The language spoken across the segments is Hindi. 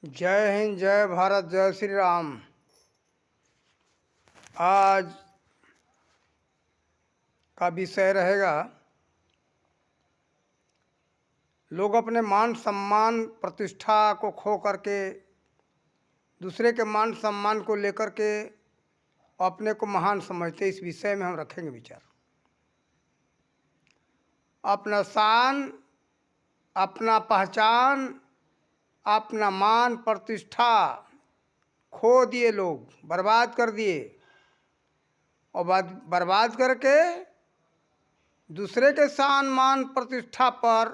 जय हिंद, जय भारत, जय श्री राम। आज का विषय रहेगा, लोग अपने मान सम्मान प्रतिष्ठा को खो करके दूसरे के मान सम्मान को लेकर के अपने को महान समझते। इस विषय में हम रखेंगे विचार। अपना शान, अपना पहचान, अपना मान प्रतिष्ठा खो दिए, लोग बर्बाद कर दिए और बर्बाद करके दूसरे के शान मान प्रतिष्ठा पर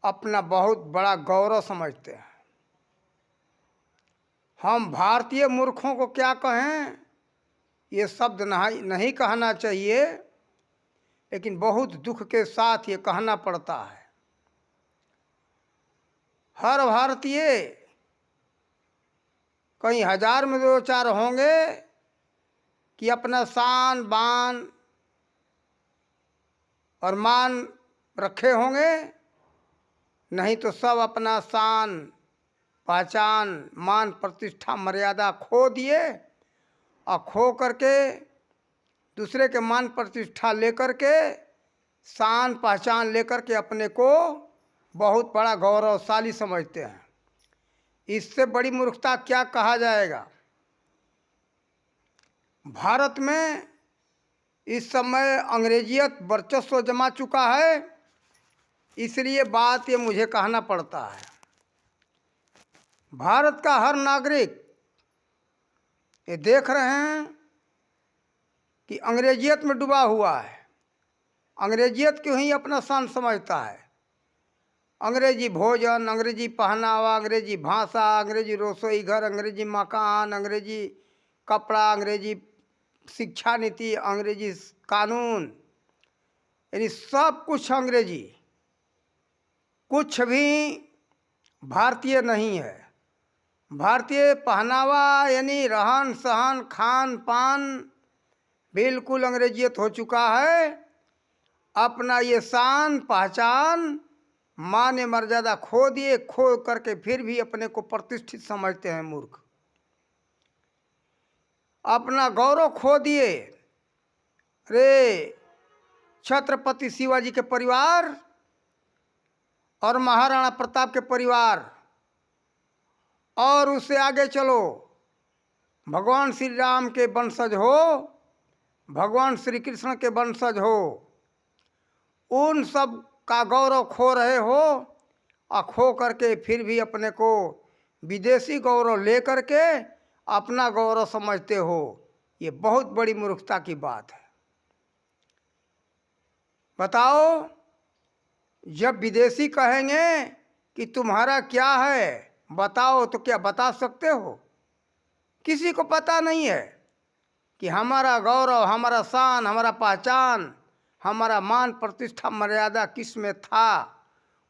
अपना बहुत बड़ा गौरव समझते हैं। हम भारतीय मूर्खों को क्या कहें, ये शब्द नहीं कहना चाहिए, लेकिन बहुत दुख के साथ ये कहना पड़ता है। हर भारतीय, कहीं हजार में दो चार होंगे कि अपना शान बान और मान रखे होंगे, नहीं तो सब अपना शान पहचान मान प्रतिष्ठा मर्यादा खो दिए और खो करके दूसरे के मान प्रतिष्ठा लेकर के शान पहचान लेकर के अपने को बहुत बड़ा गौरवशाली समझते हैं। इससे बड़ी मूर्खता क्या कहा जाएगा। भारत में इस समय अंग्रेजियत वर्चस्व जमा चुका है, इसलिए बात ये मुझे कहना पड़ता है। भारत का हर नागरिक ये देख रहे हैं कि अंग्रेजियत में डूबा हुआ है। अंग्रेजियत क्यों ही अपना शान समझता है। अंग्रेजी भोजन, अंग्रेजी पहनावा, अंग्रेजी भाषा, अंग्रेजी रसोई घर, अंग्रेजी मकान, अंग्रेजी कपड़ा, अंग्रेजी शिक्षा नीति, अंग्रेजी कानून, यानी सब कुछ अंग्रेजी, कुछ भी भारतीय नहीं है। भारतीय पहनावा यानी रहन सहन खान पान बिल्कुल अंग्रेजियत हो चुका है। अपना ये शान पहचान मान मर्यादा खो दिए, खो करके फिर भी अपने को प्रतिष्ठित समझते हैं मूर्ख। अपना गौरव खो दिए। रे छत्रपति शिवाजी के परिवार और महाराणा प्रताप के परिवार, और उससे आगे चलो भगवान श्री राम के वंशज हो, भगवान श्री कृष्ण के वंशज हो, उन सब का गौरव खो रहे हो और खो करके फिर भी अपने को विदेशी गौरव ले करके अपना गौरव समझते हो। ये बहुत बड़ी मूर्खता की बात है। बताओ, जब विदेशी कहेंगे कि तुम्हारा क्या है बताओ, तो क्या बता सकते हो? किसी को पता नहीं है कि हमारा गौरव, हमारा शान, हमारा पहचान, हमारा मान प्रतिष्ठा मर्यादा किस में था।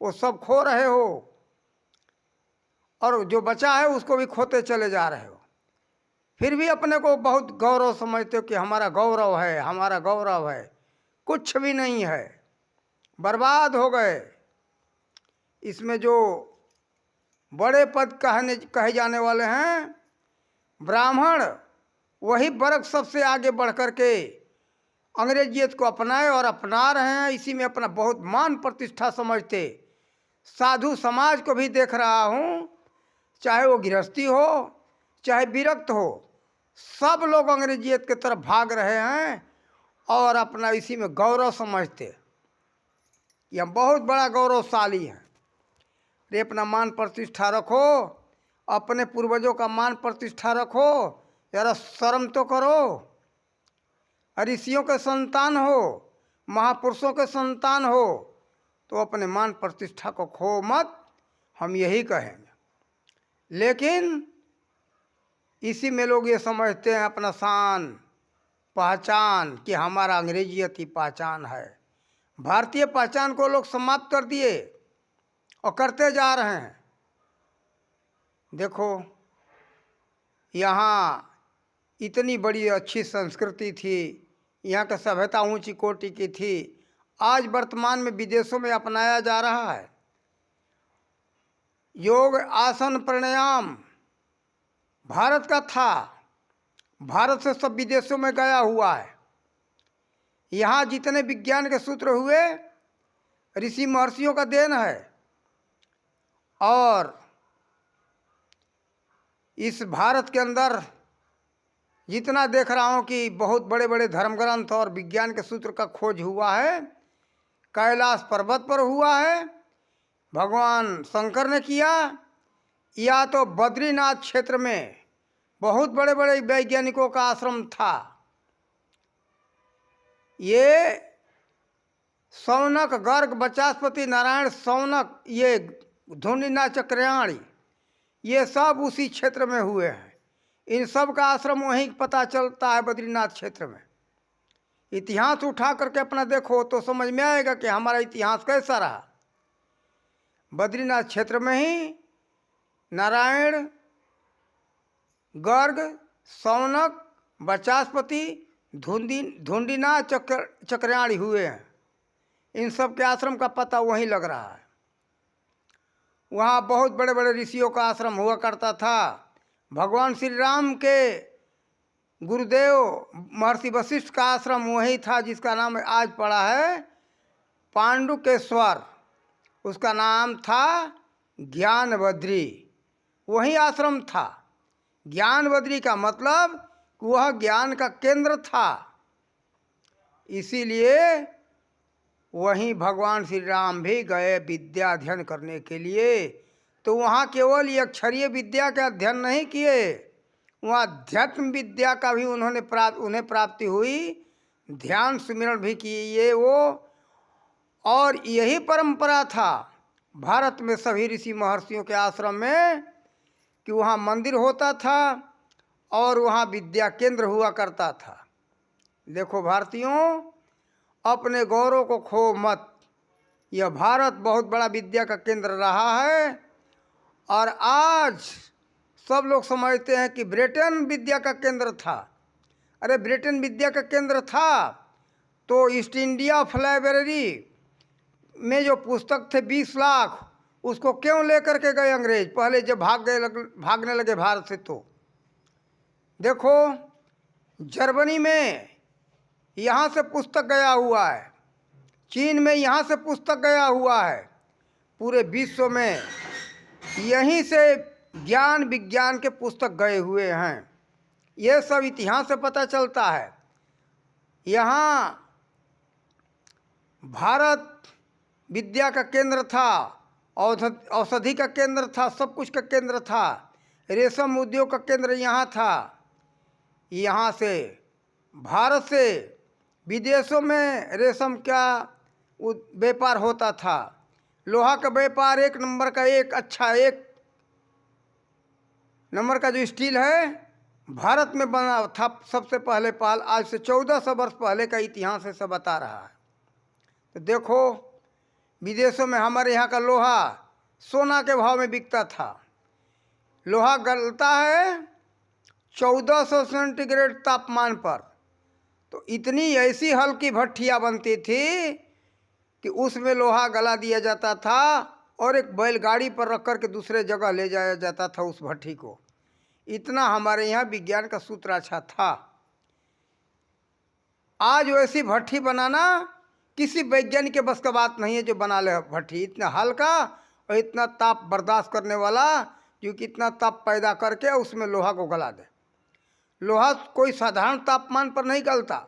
वो सब खो रहे हो और जो बचा है उसको भी खोते चले जा रहे हो। फिर भी अपने को बहुत गौरव समझते हो कि हमारा गौरव है, हमारा गौरव है। कुछ भी नहीं है, बर्बाद हो गए। इसमें जो बड़े पद कहे जाने वाले हैं ब्राह्मण, वही वर्ग सबसे आगे बढ़ कर के अंग्रेजियत को अपनाए और अपना रहे हैं। इसी में अपना बहुत मान प्रतिष्ठा समझते। साधु समाज को भी देख रहा हूँ, चाहे वो गृहस्थी हो चाहे विरक्त हो, सब लोग अंग्रेजियत की तरफ भाग रहे हैं और अपना इसी में गौरव समझते। यह बहुत बड़ा गौरवशाली है। रे अपना मान प्रतिष्ठा रखो, अपने पूर्वजों का मान प्रतिष्ठा रखो, जरा शर्म तो करो। ऋषियों के संतान हो, महापुरुषों के संतान हो, तो अपने मान प्रतिष्ठा को खो मत, हम यही कहेंगे। लेकिन इसी में लोग ये समझते हैं अपना शान पहचान कि हमारा अंग्रेजियत ही पहचान है। भारतीय पहचान को लोग समाप्त कर दिए और करते जा रहे हैं। देखो, यहाँ इतनी बड़ी अच्छी संस्कृति थी, यहाँ का सभ्यता ऊंची कोटि की थी, आज वर्तमान में विदेशों में अपनाया जा रहा है। योग आसन प्राणायाम भारत का था। भारत से सब विदेशों में गया हुआ है। यहाँ जितने विज्ञान के सूत्र हुए ऋषि महर्षियों का देन है। और इस भारत के अंदर जितना देख रहा हूँ कि बहुत बड़े बड़े धर्म ग्रंथ और विज्ञान के सूत्र का खोज हुआ है, कैलाश पर्वत पर हुआ है, भगवान शंकर ने किया, या तो बद्रीनाथ क्षेत्र में बहुत बड़े बड़े वैज्ञानिकों का आश्रम था। ये शौनक, गर्ग, बचास्पति, नारायण, शौनक, ये धुंडिनाथ, चक्रयाणी, ये सब उसी क्षेत्र में हुए हैं। इन सब का आश्रम वहीं पता चलता है, बद्रीनाथ क्षेत्र में। इतिहास उठा करके अपना देखो तो समझ में आएगा कि हमारा इतिहास कैसा रहा। बद्रीनाथ क्षेत्र में ही नारायण, गर्ग, शौनक, बचास्पति, धुंडिनाथ, चक्रयाणी हुए हैं। इन सब के आश्रम का पता वहीं लग रहा है। वहाँ बहुत बड़े बड़े ऋषियों का आश्रम हुआ करता था। भगवान श्री राम के गुरुदेव महर्षि वशिष्ठ का आश्रम वही था, जिसका नाम आज पड़ा है पांडुकेश्वर। उसका नाम था ज्ञानबद्री। वही आश्रम था। ज्ञानबद्री का मतलब वह ज्ञान का केंद्र था। इसीलिए वहीं भगवान श्री राम भी गए विद्या अध्ययन करने के लिए। तो वहाँ केवल ये अक्षरीय विद्या के अध्ययन नहीं किए, वहाँ अध्यात्म विद्या का भी उन्हें प्राप्ति हुई। ध्यान सुमिरन भी किए वो। और यही परंपरा था भारत में सभी ऋषि महर्षियों के आश्रम में कि वहाँ मंदिर होता था और वहाँ विद्या केंद्र हुआ करता था। देखो भारतीयों, अपने गौरव को खो मत। यह भारत बहुत बड़ा विद्या का केंद्र रहा है। और आज सब लोग समझते हैं कि ब्रिटेन विद्या का केंद्र था। अरे ब्रिटेन विद्या का केंद्र था तो ईस्ट इंडिया लाइब्रेरी में जो पुस्तक थे 20 लाख, उसको क्यों लेकर के गए अंग्रेज पहले जब भागने लगे भारत से। तो देखो जर्मनी में यहाँ से पुस्तक गया हुआ है, चीन में यहाँ से पुस्तक गया हुआ है, पूरे विश्व में यहीं से ज्ञान विज्ञान के पुस्तक गए हुए हैं। ये सब इतिहास से पता चलता है। यहाँ भारत विद्या का केंद्र था, औषधि का केंद्र था, सब कुछ का केंद्र था। रेशम उद्योग का केंद्र यहाँ था। यहाँ से भारत से विदेशों में रेशम का व्यापार होता था। लोहा का व्यापार एक नंबर का, एक नंबर का जो स्टील है भारत में बना था सबसे पहले पाल। आज से 1400 वर्ष पहले का इतिहास है, सब बता रहा है। तो देखो विदेशों में हमारे यहाँ का लोहा सोना के भाव में बिकता था। लोहा गलता है 1400 सेंटीग्रेड तापमान पर। तो इतनी ऐसी हल्की भट्ठियाँ बनती थी कि उसमें लोहा गला दिया जाता था और एक बैलगाड़ी पर रख कर के दूसरे जगह ले जाया जाता था उस भट्ठी को। इतना हमारे यहाँ विज्ञान का सूत्र अच्छा था। आज वैसी भट्ठी बनाना किसी वैज्ञानिक के बस का बात नहीं है जो बना ले भट्ठी इतना हल्का और इतना ताप बर्दाश्त करने वाला, जो कि इतना ताप पैदा करके उसमें लोहा को गला दे। लोहा कोई साधारण तापमान पर नहीं गलता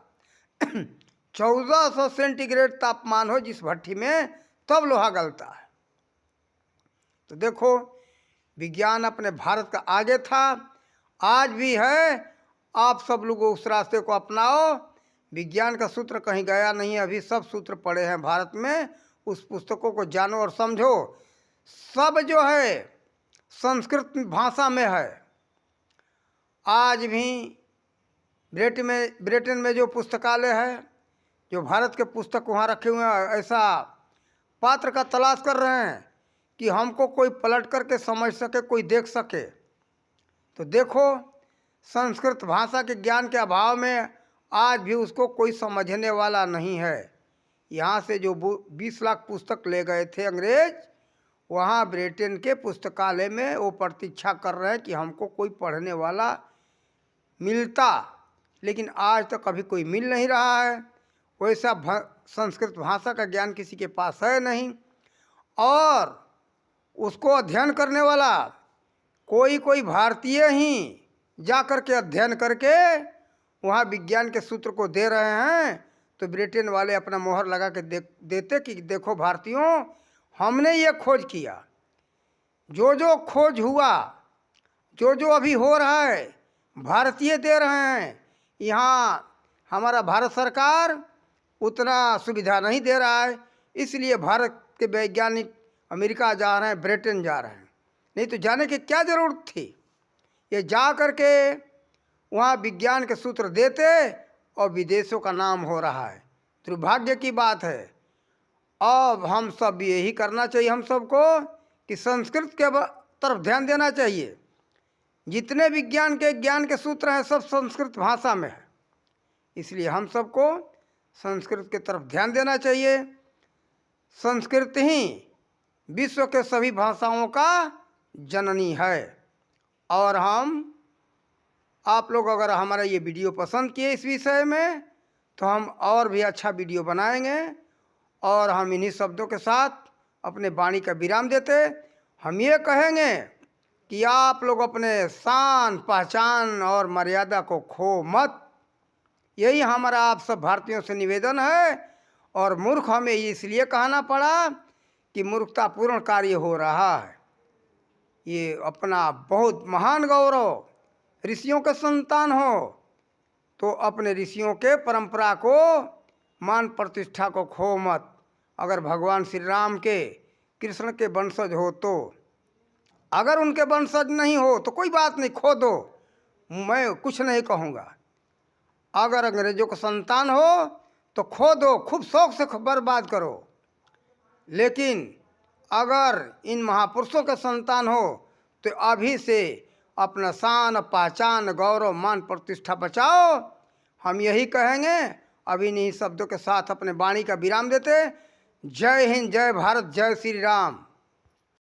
1400 सेंटीग्रेड तापमान हो जिस भट्ठी में, तब लोहा गलता है। तो देखो विज्ञान अपने भारत का आगे था, आज भी है। आप सब लोग उस रास्ते को अपनाओ। विज्ञान का सूत्र कहीं गया नहीं है, अभी सब सूत्र पड़े हैं भारत में। उस पुस्तकों को जानो और समझो। सब जो है संस्कृत भाषा में है। आज भी ब्रिटेन में जो पुस्तकालय है, जो भारत के पुस्तक वहाँ रखे हुए हैं, ऐसा पात्र का तलाश कर रहे हैं कि हमको कोई पलट करके समझ सके, कोई देख सके। तो देखो संस्कृत भाषा के ज्ञान के अभाव में आज भी उसको कोई समझने वाला नहीं है। यहाँ से जो 20 लाख पुस्तक ले गए थे अंग्रेज, वहाँ ब्रिटेन के पुस्तकालय में वो प्रतीक्षा कर रहे हैं कि हमको कोई पढ़ने वाला मिलता, लेकिन आज तक कभी कोई मिल नहीं रहा है। वैसा संस्कृत भाषा का ज्ञान किसी के पास है नहीं, और उसको अध्ययन करने वाला कोई भारतीय ही जा कर के अध्ययन करके वहाँ विज्ञान के सूत्र को दे रहे हैं। तो ब्रिटेन वाले अपना मोहर लगा के देते कि देखो भारतीयों, हमने ये खोज किया, जो जो खोज हुआ, जो जो अभी हो रहा है, भारतीय दे रहे हैं। यहाँ हमारा भारत सरकार उतना सुविधा नहीं दे रहा है, इसलिए भारत के वैज्ञानिक अमेरिका जा रहे हैं, ब्रिटेन जा रहे हैं। नहीं तो जाने की क्या ज़रूरत थी। ये जा कर के वहाँ विज्ञान के सूत्र देते और विदेशों का नाम हो रहा है। दुर्भाग्य की बात है। अब हम सब यही करना चाहिए, हम सबको कि संस्कृत के तरफ ध्यान देना चाहिए। जितने विज्ञान के ज्ञान के सूत्र हैं सब संस्कृत भाषा में है, इसलिए हम सबको संस्कृत के तरफ ध्यान देना चाहिए। संस्कृत ही विश्व के सभी भाषाओं का जननी है। और आप लोग अगर हमारा ये वीडियो पसंद किए इस विषय में, तो हम और भी अच्छा वीडियो बनाएंगे। और हम इन्हीं शब्दों के साथ अपने वाणी का विराम देते हम ये कहेंगे कि आप लोग अपने शान, पहचान और मर्यादा को खो मत। यही हमारा आप सब भारतीयों से निवेदन है। और मूर्ख हमें इसलिए कहना पड़ा कि मूर्खतापूर्ण कार्य हो रहा है। ये अपना बहुत महान गौरव, ऋषियों के संतान हो तो अपने ऋषियों के परंपरा को, मान प्रतिष्ठा को खो मत। अगर भगवान श्री राम के, कृष्ण के वंशज हो तो, अगर उनके वंशज नहीं हो तो कोई बात नहीं, खो दो, मैं कुछ नहीं कहूँगा। अगर अंग्रेजों का संतान हो तो खो दो, खूब शौक से बर्बाद करो। लेकिन अगर इन महापुरुषों के संतान हो तो अभी से अपना शान, पहचान, गौरव, मान प्रतिष्ठा बचाओ। हम यही कहेंगे। अभी इन्हीं शब्दों के साथ अपने वाणी का विराम देते। जय हिंद, जय भारत, जय श्री राम।